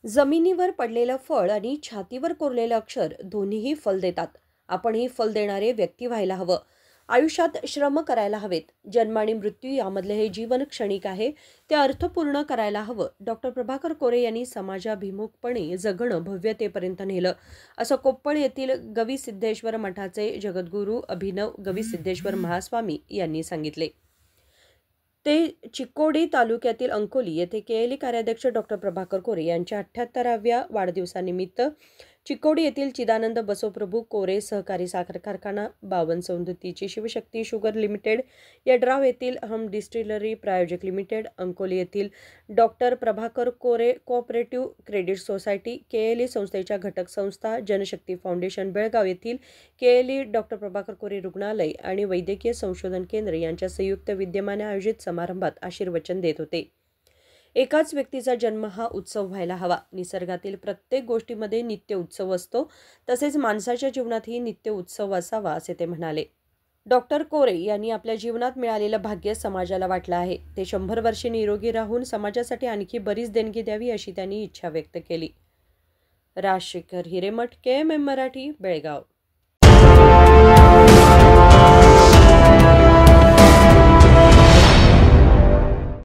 जमिनीवर पडलेलं फळ आणि छातीवर कोरलेलं अक्षर दोन्हीही फल देतात. आपणही फल देणारे व्यक्ती व्हायला हवं. आयुष्यात श्रम करायला हवेत. जन्म आणि मृत्यू यामधले हे जीवन क्षणिक आहे, ते अर्थपूर्ण करायला हवं. डॉक्टर प्रभाकर कोरे यांनी समाजाभिमुखपणे जगणं भव्यतेपर्यंत नेलं, असं कोप्पळ येथील गविसिद्धेश्वर मठाचे जगद्गुरू अभिनव गविसिद्धेश्वर महास्वामी यांनी सांगितले. ते चिक्कोडी तालुक्यातील अंकोली येथे केएलई कार्याध्यक्ष डॉक्टर प्रभाकर कोरे यांच्या 78व्या वाढदिवसानिमित्त चिक्कोडी येथील चिदानंद बसवप्रभू कोरे सहकारी साखर कारखाना, 52 सौंदतीची शिवशक्ती शुगर लिमिटेड, यड्राव येथील हम डिस्टिलरी प्रायोजक लिमिटेड, अंकोली येथील डॉक्टर प्रभाकर कोरे कोऑपरेटिव्ह क्रेडिट सोसायटी, केएलई संस्थेच्या घटक संस्था, जनशक्ती फाउंडेशन बेळगाव येथील केएलई डॉक्टर प्रभाकर कोरे रुग्णालय आणि वैद्यकीय संशोधन केंद्र यांच्या संयुक्त विद्यमाने आयोजित समारंभात आशीर्वचन देत होते. एकाच व्यक्तीचा जन्म हा उत्सव व्हायला हवा. निसर्गातील प्रत्येक गोष्टीमध्ये नित्य उत्सव असतो, तसेच माणसाच्या जीवनातही नित्य उत्सव असावा, असे ते म्हणाले. डॉक्टर कोरे यांनी आपल्या जीवनात मिळालेलं भाग्य समाजाला वाटलं आहे. ते 100 वर्षे निरोगी राहून समाजासाठी आणखी बरीच देणगी द्यावी, अशी त्यांनी इच्छा व्यक्त केली. राजशेखर हिरेमठ, KMM मराठी, बेळगाव.